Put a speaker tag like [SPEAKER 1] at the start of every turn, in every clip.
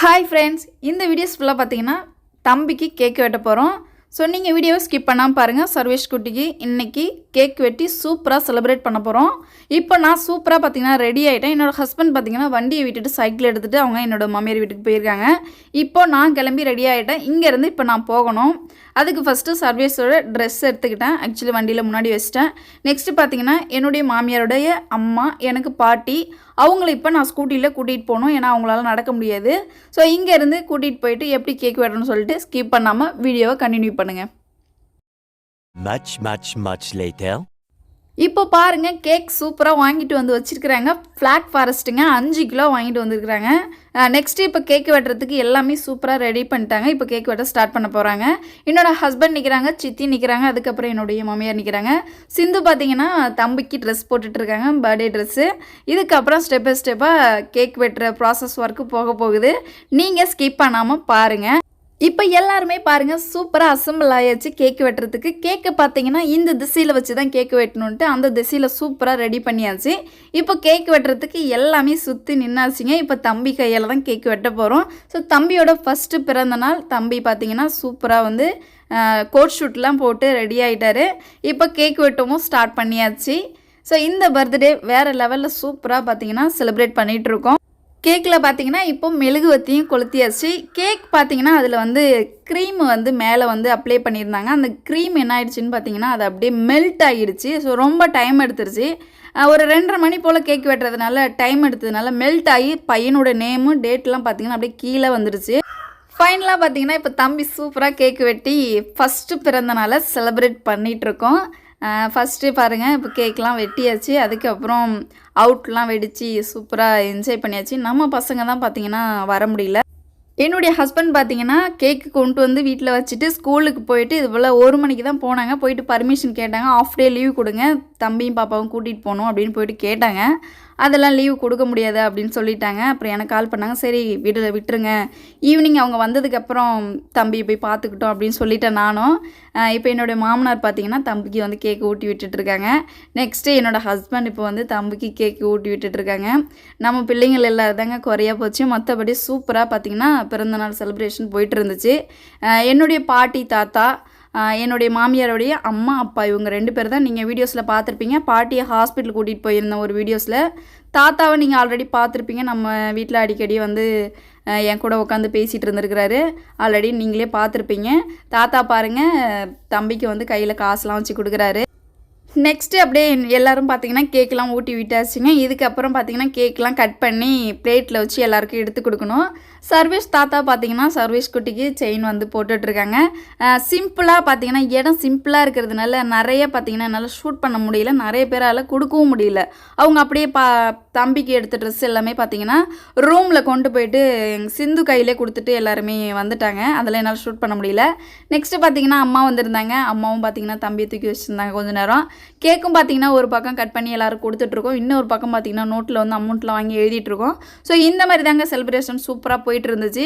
[SPEAKER 1] Hi friends, இந்த videos ஃபுல்லாக பார்த்தீங்கன்னா தம்பிக்கு கேக் வெட்ட போகிறோம். ஸோ நீங்கள் வீடியோவை ஸ்கிப் பண்ணாமல் பாருங்கள். சர்வேஷ் குட்டிக்கு இன்றைக்கி கேக் வெட்டி சூப்பராக செலிப்ரேட் பண்ண போகிறோம். இப்போ நான் சூப்பராக பார்த்தீங்கன்னா ரெடி ஆகிட்டேன். என்னோடய ஹஸ்பண்ட் பார்த்தீங்கன்னா வண்டியை விட்டுட்டு சைக்கிள் எடுத்துகிட்டு அவங்க என்னோடய மாமியார் வீட்டுக்கு போயிருக்காங்க. இப்போ நான் கிளம்பி ரெடி ஆகிட்டேன். இங்கேருந்து இப்போ நான் போகணும். அதுக்கு ஃபஸ்ட்டு சர்வேஸோட ட்ரெஸ் எடுத்துக்கிட்டேன். ஆக்சுவலி வண்டியில் முன்னாடி வச்சிட்டேன். நெக்ஸ்ட்டு பார்த்தீங்கன்னா என்னுடைய மாமியாருடைய அம்மா, எனக்கு பாட்டி, அவங்கள இப்போ நான் ஸ்கூட்டியில் கூட்டிகிட்டு போகணும். ஏன்னா அவங்களால நடக்க முடியாது. ஸோ இங்கேருந்து கூட்டிகிட்டு போயிட்டு எப்படி கேக் வெட்டணும்னு சொல்லிட்டு ஸ்கிப் பண்ணாமல் வீடியோவை கண்டினியூ பண்ணுங்கள்.
[SPEAKER 2] Much later.
[SPEAKER 1] இப்போ பாருங்கள், கேக் சூப்பராக வாங்கிட்டு வந்து வச்சுருக்குறாங்க. ஃப்ளாக் ஃபாரஸ்ட்டுங்க, 5 கிலோ வாங்கிட்டு வந்துருக்குறாங்க. நெக்ஸ்ட்டு இப்போ கேக் வெட்டுறதுக்கு எல்லாமே சூப்பராக ரெடி பண்ணிட்டாங்க. இப்போ கேக் வெட்ட ஸ்டார்ட் பண்ண போகிறாங்க. என்னோடய ஹஸ்பண்ட் நிற்கிறாங்க, சித்தி நிற்கிறாங்க, அதுக்கப்புறம் என்னுடைய மாமியார் நிற்கிறாங்க. சிந்து பார்த்தீங்கன்னா தம்பிக்கு ட்ரெஸ் போட்டுட்ருக்காங்க, பர்த்டே ட்ரெஸ்ஸு. இதுக்கப்புறம் ஸ்டெப் பை ஸ்டெப்பாக கேக் வெட்டுற ப்ராசஸ் ஒர்க்கு போக போகுது. நீங்கள் ஸ்கிப் பண்ணாமல் பாருங்கள். இப்போ எல்லாருமே பாருங்கள், சூப்பராக அசம்பிள் ஆயாச்சு கேக்கு வெட்டுறதுக்கு. கேக்கு பார்த்தீங்கன்னா இந்த திசையில் வச்சு தான் கேக்கு வெட்டணுன்ட்டு அந்த திசையில் சூப்பராக ரெடி பண்ணியாச்சு. இப்போ கேக்கு வெட்டுறதுக்கு எல்லாமே சுற்றி நின்னாச்சுங்க. இப்போ தம்பி கையால் தான் கேக்கு வெட்ட போகிறோம். ஸோ தம்பியோட ஃபஸ்ட்டு பிறந்த நாள். தம்பி பார்த்தீங்கன்னா சூப்பராக வந்து கோட் ஷூட்லாம் போட்டு ரெடி ஆகிட்டாரு. இப்போ கேக் வெட்டவும் ஸ்டார்ட் பண்ணியாச்சு. ஸோ இந்த பர்த்டே வேறு லெவலில் சூப்பராக பார்த்தீங்கன்னா செலிப்ரேட் பண்ணிகிட்ருக்கோம். கேக்கில் பார்த்தீங்கன்னா இப்போ மெழுகுவத்தியும் கொளுத்தியாச்சு. கேக் பார்த்தீங்கன்னா அதில் வந்து க்ரீம் வந்து மேலே வந்து அப்ளை பண்ணியிருந்தாங்க. அந்த க்ரீம் என்ன ஆயிடுச்சுன்னு பார்த்தீங்கன்னா அது அப்படியே மெல்ட் ஆகிடுச்சு. ஸோ ரொம்ப டைம் எடுத்துருச்சு. ஒரு 2:30 மணி போல் கேக் வெட்டுறதுனால டைம் எடுத்ததுனால மெல்ட் ஆகி பையனோட நேமு டேட்லாம் பார்த்தீங்கன்னா அப்படியே கீழே வந்துருச்சு. ஃபைனலாக பார்த்தீங்கன்னா இப்போ தம்பி சூப்பராக கேக் வெட்டி ஃபஸ்ட்டு பிறந்தனால செலிப்ரேட் பண்ணிகிட்ருக்கோம். ஃபஸ்ட்டு பாருங்கள், இப்போ கேக்லாம் வெட்டியாச்சு. அதுக்கப்புறம் அவுட்லாம் வெடித்து சூப்பராக என்ஜாய் பண்ணியாச்சு. நம்ம பசங்க தான் பார்த்திங்கன்னா வர முடியல. என்னுடைய ஹஸ்பண்ட் பார்த்தீங்கன்னா கேக்கு கொண்டு வந்து வீட்டில் வச்சுட்டு ஸ்கூலுக்கு போயிட்டு இது போல் 1 மணிக்கு தான் போனாங்க. போயிட்டு பர்மிஷன் கேட்டாங்க, ஆஃப் டே லீவ் கொடுங்க, தம்பியும் பாப்பாவும் கூட்டிகிட்டு போகணும் அப்படின்னு போயிட்டு கேட்டாங்க. அதெல்லாம் லீவ் கொடுக்க முடியாது அப்படின்னு சொல்லிட்டாங்க. அப்புறம் எனக்கு கால் பண்ணாங்க, சரி விட்டுருங்க, ஈவினிங் அவங்க வந்ததுக்கப்புறம் தம்பி போய் பார்த்துக்கிட்டோம் அப்படின்னு சொல்லிட்டேன் நானும். இப்போ என்னோடய மாமனார் பார்த்தீங்கன்னா தம்பிக்கு வந்து கேக்கு ஊட்டி விட்டுட்ருக்காங்க. நெக்ஸ்ட்டு என்னோடய ஹஸ்பண்ட் இப்போ வந்து தம்பிக்கு கேக்கு ஊட்டி விட்டுட்ருக்காங்க. நம்ம பிள்ளைங்கள் எல்லோரும் தாங்க குறையாக போச்சு. மற்றபடி சூப்பராக பார்த்திங்கன்னா பிறந்தநாள் செலிப்ரேஷன் போயிட்டு இருந்துச்சு. என்னுடைய பாட்டி, தாத்தா, என்னுடைய மாமியாருடைய அம்மா, அப்பா, இவங்க 2 பேர் தான் நீங்கள் வீடியோஸில் பார்த்துருப்பீங்க. பாட்டியை ஹாஸ்பிட்டல் கூட்டிகிட்டு போயிருந்தேன் ஒரு வீடியோஸில். தாத்தாவை நீங்கள் ஆல்ரெடி பார்த்துருப்பீங்க. நம்ம வீட்டில் அடிக்கடி வந்து என் கூட உட்காந்து பேசிகிட்டு இருந்துருக்கிறாரு. ஆல்ரெடி நீங்களே பார்த்துருப்பீங்க. தாத்தா பாருங்கள், தம்பிக்கு வந்து கையில் காசுலாம் வச்சு கொடுக்குறாரு. நெக்ஸ்ட்டு அப்படியே எல்லோரும் பார்த்திங்கன்னா கேக்கெலாம் ஊட்டி விட்டாச்சுங்க. இதுக்கப்புறம் பார்த்திங்கன்னா கேக்கெலாம் கட் பண்ணி பிளேட்டில் வச்சு எல்லாருக்கும் எடுத்து கொடுக்கணும். சர்வேஷ் தாத்தா பார்த்திங்கன்னா சர்வேஷ் குட்டிக்கு செயின் வந்து போட்டுட்ருக்காங்க. சிம்பிளாக பார்த்திங்கன்னா இடம் சிம்பிளாக இருக்கிறதுனால நிறைய பார்த்திங்கன்னா என்னால் ஷூட் பண்ண முடியல, நிறைய பேரால் கொடுக்கவும் முடியல. அவங்க அப்படியே தம்பிக்கு எடுத்த ட்ரெஸ் எல்லாமே பார்த்திங்கன்னா ரூமில் கொண்டு போயிட்டு சிந்து கையிலே கொடுத்துட்டு எல்லாருமே வந்துட்டாங்க. அதெல்லாம் என்னால் ஷூட் பண்ண முடியல. நெக்ஸ்ட்டு பார்த்திங்கன்னா அம்மா வந்திருந்தாங்க. அம்மாவும் பார்த்திங்கன்னா தம்பியை தூக்கி வச்சுருந்தாங்க கொஞ்சம் நேரம். கேக்கும் பார்த்திங்கன்னா ஒரு பக்கம் கட் பண்ணி எல்லோரும் கொடுத்துட்ருக்கோம். இன்னொரு பக்கம் பார்த்திங்கன்னா நோட்டில் வந்து அமௌண்ட்லாம் வாங்கி எழுதிட்டுருக்கோம். ஸோ இந்த மாதிரி தாங்க செலிப்ரேஷன் சூப்பராக போயிட்டு இருந்துச்சு.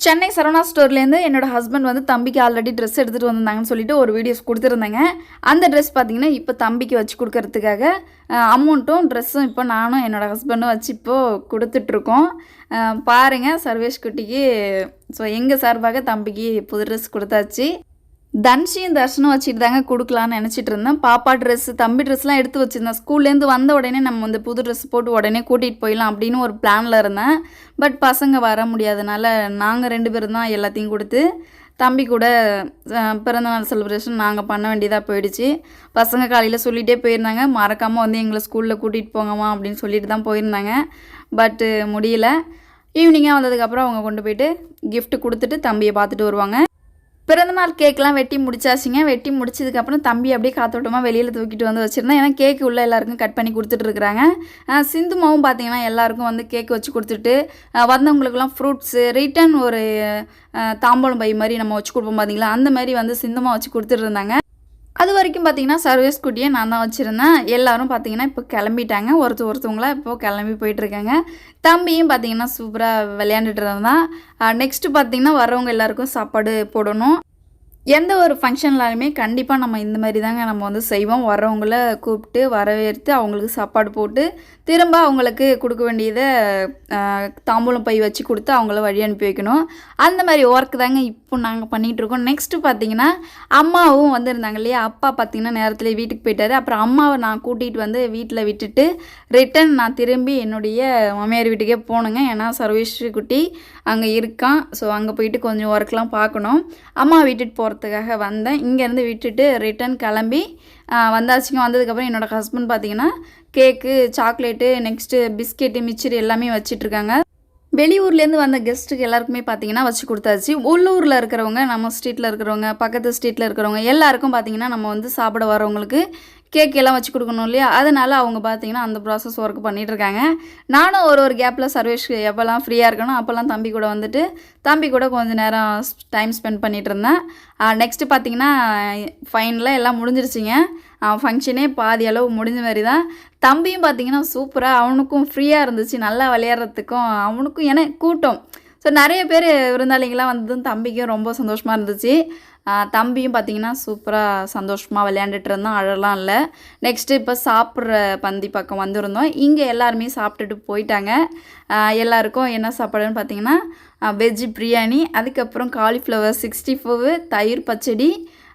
[SPEAKER 1] சென்னை சரவணா ஸ்டோர்லேருந்து என்னோடய ஹஸ்பண்ட் வந்து தம்பிக்கு ஆல்ரெடி ட்ரெஸ் எடுத்துகிட்டு வந்திருந்தாங்கன்னு சொல்லிட்டு ஒரு வீடியோஸ் கொடுத்துருந்தாங்க. அந்த ட்ரெஸ் பார்த்திங்கன்னா இப்போ தம்பிக்கு வச்சு கொடுக்கறதுக்காக அமௌண்ட்டும் ட்ரெஸ்ஸும் இப்போ நானும் என்னோடய ஹஸ்பண்டும் வச்சு இப்போது கொடுத்துட்ருக்கோம். பாருங்கள், சர்வேஷ் குட்டிக்கு ஸோ எங்கள் சார்பாக தம்பிக்கு புது ட்ரெஸ் கொடுத்தாச்சு. தன்ஷியும் தர்ஷனும் வச்சுட்டு தாங்க கொடுக்கலான்னு நினச்சிட்டு இருந்தேன். பாப்பா ட்ரெஸ்ஸு, தம்பி ட்ரெஸ்லாம் எடுத்து வச்சுருந்தேன். ஸ்கூல்லேருந்து வந்த உடனே நம்ம வந்து புது ட்ரெஸ் போட்டு உடனே கூட்டிகிட்டு போயிடலாம் அப்படின்னு ஒரு பிளானில் இருந்தேன். பட் பசங்க வர முடியாதனால நாங்கள் 2 பேரும் தான் எல்லாத்தையும் கொடுத்து தம்பி கூட பிறந்தநாள் செலிப்ரேஷன் நாங்கள் பண்ண வேண்டியதாக போயிடுச்சு. பசங்க காலையில் சொல்லிகிட்டே போயிருந்தாங்க, மறக்காமல் வந்து எங்களை ஸ்கூலில் கூட்டிகிட்டு போங்கம்மா அப்படின்னு சொல்லிட்டு தான் போயிருந்தாங்க. பட்டு முடியல. ஈவினிங்காக வந்ததுக்கப்புறம் அவங்க கொண்டு போயிட்டு கிஃப்ட் கொடுத்துட்டு தம்பியை பார்த்துட்டு வருவாங்க. பிறந்தநாள் கேக்கெலாம் வெட்டி முடிச்சாச்சுங்க. வெட்டி முடிச்சதுக்கப்புறம் தம்பி அப்படியே காத்தோட்டமாக வெளியில் தூக்கிட்டு வந்து வச்சுருந்தேன். ஏன்னா கேக்கு உள்ளே எல்லாருக்கும் கட் பண்ணி கொடுத்துட்ருக்குறாங்க. சிந்துமாவும் பார்த்திங்கன்னா எல்லாருக்கும் வந்து கேக் வச்சு கொடுத்துட்டு வந்தவங்களுக்குலாம் ஃப்ரூட்ஸு ரிட்டன் ஒரு தாம்பூலம் பை மாதிரி நம்ம வச்சு கொடுப்போம் பார்த்திங்களா, அந்த மாதிரி வந்து சிந்துமா வச்சு கொடுத்துட்ருந்தாங்க. அது வரைக்கும் பார்த்திங்கன்னா சர்வேஸ் குட்டியை நான் தான் வச்சுருந்தேன். எல்லோரும் பார்த்திங்கன்னா இப்போ கிளம்பிட்டாங்க. ஒருத்தவங்களாம் இப்போது கிளம்பி போயிட்டுருக்காங்க. தம்பியும் பார்த்திங்கன்னா சூப்பராக விளையாண்டுட்டு இருந்தான். நெக்ஸ்ட்டு பார்த்திங்கன்னா வரவங்க எல்லாேருக்கும் சாப்பாடு போடணும். எந்த ஒரு ஃபங்க்ஷன்லாலுமே கண்டிப்பாக நம்ம இந்த மாதிரி தாங்க நம்ம வந்து செய்வோம். வரவங்கள கூப்பிட்டு வரவேற்று அவங்களுக்கு சாப்பாடு போட்டு திரும்ப அவங்களுக்கு கொடுக்க வேண்டியதை தாம்பூலம் பை வச்சு கொடுத்து அவங்கள வழி அனுப்பி வைக்கணும். அந்த மாதிரி ஒர்க் தாங்க இப்போ நாங்கள் பண்ணிகிட்ருக்கோம். நெக்ஸ்ட்டு பார்த்தீங்கன்னா அம்மாவும் வந்திருந்தாங்க இல்லையா, அப்பா பார்த்தீங்கன்னா நேரத்தில் வீட்டுக்கு போயிட்டார். அப்புறம் அம்மாவை நான் கூட்டிகிட்டு வந்து வீட்டில் விட்டுட்டு ரிட்டன் நான் திரும்பி என்னுடைய மாமியார் வீட்டுக்கே போனேங்க. ஏன்னா சர்வேஷ் குட்டி அங்கே இருக்கான். ஸோ அங்கே போயிட்டு கொஞ்சம் ஒர்க்லாம் பார்க்கணும். அம்மா விட்டுட்டு போகிறதுக்காக வந்தேன். இங்கேருந்து விட்டுட்டு ரிட்டன் கிளம்பி வந்தாச்சுங்க. வந்ததுக்கப்புறம் என்னோடய ஹஸ்பண்ட் பார்த்திங்கன்னா கேக்கு, சாக்லேட்டு, நெக்ஸ்ட்டு பிஸ்கெட்டு, மிச்சர் எல்லாமே வச்சிட்ருக்காங்க. வெளியூர்லேருந்து வந்த கெஸ்ட்டுக்கு எல்லாருக்குமே பார்த்திங்கன்னா வச்சு கொடுத்தாச்சு. உள்ளூரில் இருக்கிறவங்க, நம்ம ஸ்ட்ரீட்டில் இருக்கிறவங்க, பக்கத்து ஸ்ட்ரீட்டில் இருக்கிறவங்க எல்லாருக்கும் பார்த்திங்கன்னா நம்ம வந்து சாப்பிட வரவங்களுக்கு கேக் எல்லாம் வச்சு கொடுக்கணும் இல்லையா, அதனால் அவங்க பார்த்திங்கன்னா அந்த ப்ராசஸ் ஒர்க் பண்ணிகிட்ருக்காங்க. நானும் ஒரு கேப்பில் சர்வேஷ் எப்போல்லாம் ஃப்ரீயாக இருக்கணும் அப்போல்லாம் தம்பி கூட வந்துட்டு தம்பி கூட கொஞ்சம் நேரம் டைம் ஸ்பெண்ட் பண்ணிகிட்டு இருந்தேன். நெக்ஸ்ட்டு பார்த்திங்கன்னா ஃபைனலாக எல்லாம் முடிஞ்சிருச்சிங்க. ஃபங்க்ஷனே பாதி அளவு முடிஞ்ச மாதிரி தான். தம்பியும் பார்த்திங்கன்னா சூப்பராக அவனுக்கும் ஃப்ரீயாக இருந்துச்சு, நல்லா விளையாடுறதுக்கும் அவனுக்கும். ஏன்னா கூட்டம், ஸோ நிறைய பேர் விருந்தாளிங்களாம் வந்ததும் தம்பிக்கும் ரொம்ப சந்தோஷமாக இருந்துச்சு. தம்பியும் பார்த்திங்கன்னா சூப்பராக சந்தோஷமாக விளையாண்டுட்டு இருந்தான், அழலாம் இல்லை. நெக்ஸ்ட்டு இப்போ சாப்பிட்ற பந்தி பக்கம் வந்திருந்தோம். இங்கே எல்லாருமே சாப்பிட்டுட்டு போயிட்டாங்க. எல்லாருக்கும் என்ன சாப்பாடுன்னு பார்த்திங்கன்னா வெஜ் பிரியாணி, அதுக்கப்புறம் காலிஃப்ளவர் 64, தயிர் பச்சடி,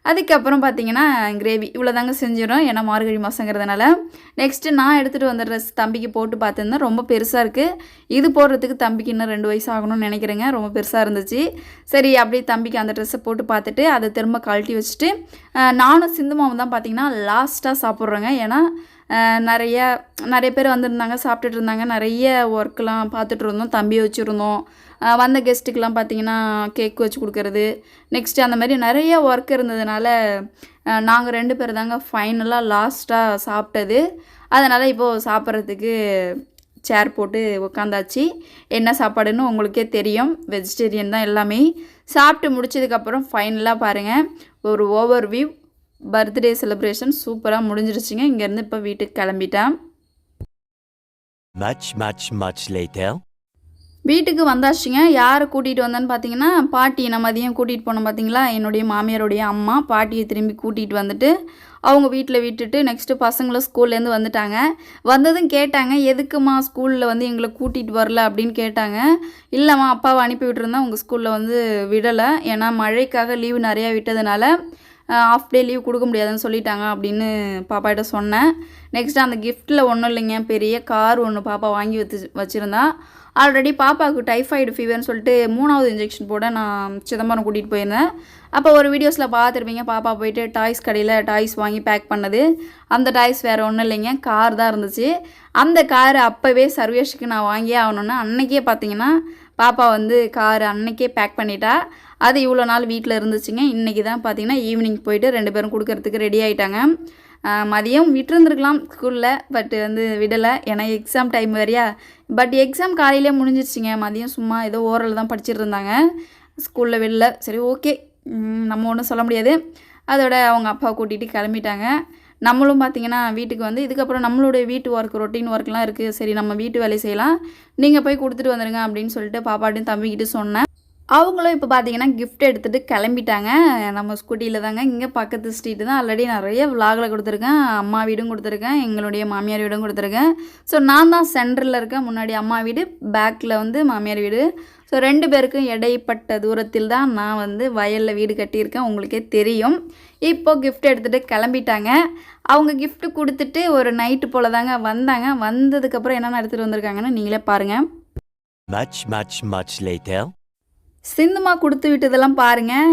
[SPEAKER 1] அதுக்கப்புறம் பார்த்திங்கன்னா கிரேவி. இவ்வளோ தாங்க செஞ்சிடும், ஏன்னா மார்கழி மாதங்கிறதுனால. நெக்ஸ்ட்டு நான் எடுத்துகிட்டு வந்த ட்ரெஸ் தம்பிக்கு போட்டு பார்த்துருந்தேன். ரொம்ப பெருசாக இருக்குது. இது போடுறதுக்கு தம்பிக்கு இன்னும் 2 வயசு ஆகணும்னு நினைக்கிறேங்க. ரொம்ப பெருசாக இருந்துச்சு. சரி அப்படியே தம்பிக்கு அந்த ட்ரெஸ்ஸை போட்டு பார்த்துட்டு அதை திரும்ப கழட்டி வச்சுட்டு நானும் சிந்துமாவும் தான் பார்த்திங்கன்னா லாஸ்ட்டாக சாப்பிட்றோங்க. ஏன்னா நிறைய பேர் வந்திருந்தாங்க, சாப்பிட்டுட்டு இருந்தாங்க. நிறைய ஒர்க்கெலாம் பார்த்துட்டு இருந்தோம், தம்பியை வச்சுருந்தோம். வந்த கெஸ்ட்டுக்கெலாம் பார்த்திங்கன்னா கேக் வச்சு கொடுக்கறது, நெக்ஸ்ட்டு அந்த மாதிரி நிறைய ஒர்க் இருந்ததுனால நாங்கள் 2 பேர் தாங்க ஃபைனலாக லாஸ்ட்டாக சாப்பிட்டது. அதனால் இப்போது சாப்பிட்றதுக்கு சேர் போட்டு உட்காந்தாச்சு. என்ன சாப்பாடுன்னு உங்களுக்கே தெரியும், வெஜிடேரியன் தான் எல்லாமே. சாப்பிட்டு முடிச்சதுக்கப்புறம் ஃபைனலாக பாருங்கள், ஒரு ஓவர்வியூ. பர்த்டே செலிப்ரேஷன் சூப்பராக முடிஞ்சிருச்சுங்க. இங்கேருந்து இப்போ வீட்டுக்கு கிளம்பிட்டேன். வீட்டுக்கு வந்தாச்சுங்க. யாரை கூட்டிகிட்டு வந்தேன்னு பார்த்தீங்கன்னா பாட்டி. நான் மதியம் கூட்டிகிட்டு போனோம் பார்த்தீங்களா, என்னுடைய மாமியாருடைய அம்மா. பாட்டியை திரும்பி கூட்டிகிட்டு வந்துட்டு அவங்க வீட்டில் விட்டுட்டு நெக்ஸ்ட்டு பசங்களும் ஸ்கூல்லேருந்து வந்துட்டாங்க. வந்ததும் கேட்டாங்க, எதுக்குமா ஸ்கூலில் வந்து எங்களை கூட்டிகிட்டு வரல அப்படின்னு கேட்டாங்க. இல்லைம்மா, அப்பாவை அனுப்பி விட்டுருந்தேன், உங்கள் ஸ்கூலில் வந்து விடலை. ஏன்னா மழைக்காக லீவு நிறையா விட்டதுனால ஆஃப் டே லீவ் கொடுக்க முடியாதுன்னு சொல்லிட்டாங்க அப்படின்னு பாப்பாகிட்ட சொன்னேன். நெக்ஸ்ட்டு அந்த கிஃப்ட்டில் ஒன்றும் இல்லைங்க, பெரிய கார் ஒன்று பாப்பா வாங்கி வச்சுருந்தா. ஆல்ரெடி பாப்பாவுக்கு டைஃபாய்டு ஃபீவர்னு சொல்லிட்டு 3வது இன்ஜெக்ஷன் போட நான் சிதம்பரம் கூட்டிகிட்டு போயிருந்தேன். அப்போ ஒரு வீடியோஸில் பார்த்துருப்பீங்க, பாப்பா போயிட்டு டாய்ஸ் கடையில் டாய்ஸ் வாங்கி பேக் பண்ணது. அந்த டாய்ஸ் வேறு ஒன்றும் இல்லைங்க, கார் தான் இருந்துச்சு. அந்த கார் அப்போவே சர்வேஷுக்கு நான் வாங்கியே ஆகணுன்னு அன்றைக்கே பார்த்தீங்கன்னா பாப்பா வந்து கார் அன்றைக்கே பேக் பண்ணிட்டா. அது இவ்வளோ நாள் வீட்டில் இருந்துச்சுங்க. இன்றைக்கி தான் பார்த்திங்கன்னா ஈவினிங் போயிட்டு 2 பேரும் கொடுக்கறதுக்கு ரெடி ஆகிட்டாங்க. மதியம் விட்டுருந்துருக்கலாம் ஸ்கூலில், பட் வந்து விடலை. ஏன்னா எக்ஸாம் டைம் வேறையா. பட் எக்ஸாம் காலையிலே முடிஞ்சிருச்சிங்க. மதியம் சும்மா ஏதோ ஓரல் தான் படிச்சுட்டு இருந்தாங்க, ஸ்கூலில் வெளில. சரி ஓகே, நம்ம ஒன்றும் சொல்ல முடியாது. அதோட அவங்க அப்பாவை கூட்டிகிட்டு கிளம்பிட்டாங்க. நம்மளும் பார்த்திங்கன்னா வீட்டுக்கு வந்து இதுக்கப்புறம் நம்மளுடைய வீட்டு ஒர்க், ரொட்டீன் ஒர்க்லாம் இருக்குது. சரி நம்ம வீட்டு வேலை செய்யலாம், நீங்கள் போய் கொடுத்துட்டு வந்துடுங்க அப்படின்னு சொல்லிட்டு பாப்பாட்டையும் தம்பிக்கிட்டு சொன்னேன். அவங்களும் இப்போ பார்த்தீங்கன்னா கிஃப்ட் எடுத்துகிட்டு கிளம்பிட்டாங்க. நம்ம ஸ்கூட்டியில் தாங்க, இங்கே பக்கத்து ஸ்ட்ரீட்டு தான். ஆல்ரெடி நிறைய விலாகில் கொடுத்துருக்கேன். அம்மா வீடும் கொடுத்துருக்கேன், எங்களுடைய மாமியார் வீடும் கொடுத்துருக்கேன். ஸோ நான் தான் சென்டரில் இருக்கேன். முன்னாடி அம்மா வீடு, பேக்கில் வந்து மாமியார் வீடு. ஸோ 2 பேருக்கும் இடைப்பட்ட தூரத்தில் தான் நான் வந்து வயலில் வீடு கட்டியிருக்கேன், உங்களுக்கே தெரியும். இப்போது கிஃப்ட் எடுத்துகிட்டு கிளம்பிட்டாங்க. அவங்க கிஃப்ட்டு கொடுத்துட்டு ஒரு நைட்டு போல் தாங்க வந்தாங்க. வந்ததுக்கப்புறம் என்னென்ன எடுத்துகிட்டு வந்திருக்காங்கன்னு நீங்களே பாருங்கள். சிந்துமா கொடுத்து விட்டதெல்லாம் பாருங்கள்.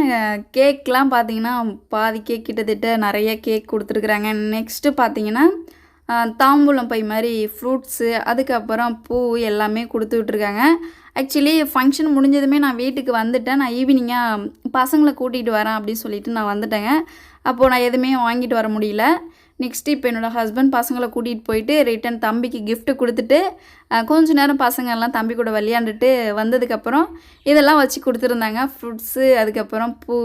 [SPEAKER 1] கேக்லாம் பார்த்தீங்கன்னா பாதி கேக் கிட்டத்தட்ட நிறைய கேக் கொடுத்துருக்குறாங்க. நெக்ஸ்ட்டு பார்த்தீங்கன்னா தாம்பூலம் பை மாதிரி ஃப்ரூட்ஸு, அதுக்கப்புறம் பூ எல்லாமே கொடுத்து விட்ருக்காங்க. ஆக்சுவலி ஃபங்க்ஷன் முடிஞ்சதுமே நான் வீட்டுக்கு வந்துட்டேன். நான் ஈவினிங்காக பசங்களை கூட்டிகிட்டு வரேன் அப்படின்னு சொல்லிட்டு நான் வந்துட்டேங்க. அப்போது நான் எதுவுமே வாங்கிட்டு வர முடியல. நெக்ஸ்ட்டு இப்போ என்னோடய ஹஸ்பண்ட் பசங்களை கூட்டிகிட்டு போயிட்டு ரிட்டன் தம்பிக்கு கிஃப்ட்டு கொடுத்துட்டு கொஞ்சம் நேரம் பசங்கள்லாம் தம்பி கூட விளையாண்டுட்டு வந்ததுக்கப்புறம் இதெல்லாம் வச்சு கொடுத்துருந்தாங்க. ஃப்ரூட்ஸு, அதுக்கப்புறம் பூ,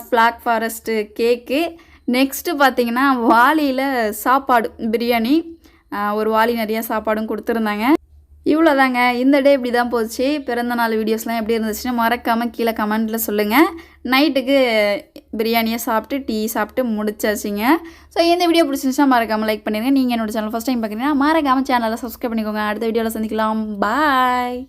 [SPEAKER 1] ஃப்ளாக் ஃபாரஸ்ட்டு கேக்கு. நெக்ஸ்ட்டு பார்த்திங்கன்னா வாளியில் சாப்பாடு, பிரியாணி, ஒரு வாளி நிறையா சாப்பாடும் கொடுத்துருந்தாங்க. இவ்வளோதாங்க இந்த டே இப்படி தான் போச்சு. பிறந்த நாள் வீடியோஸ்லாம் எப்படி இருந்துச்சுன்னு மறக்காமல் கீழே கமெண்ட்டில் சொல்லுங்கள். நைட்டுக்கு பிரியாணியை சாப்பிட்டு டீ சாப்பிட்டு முடிச்சாச்சுங்க. ஸோ இந்த வீடியோ பிடிச்சிருந்துச்சுன்னா மறக்காமல் லைக் பண்ணிடுங்க. நீங்கள் என்னோட சேனல் ஃபஸ்ட் டைம் பார்க்குறீங்கன்னா மறக்காமல் சேனலை சப்ஸ்கிரைப் பண்ணிக்கோங்க. அடுத்த வீடியோவில் சந்திக்கலாம். பாய்.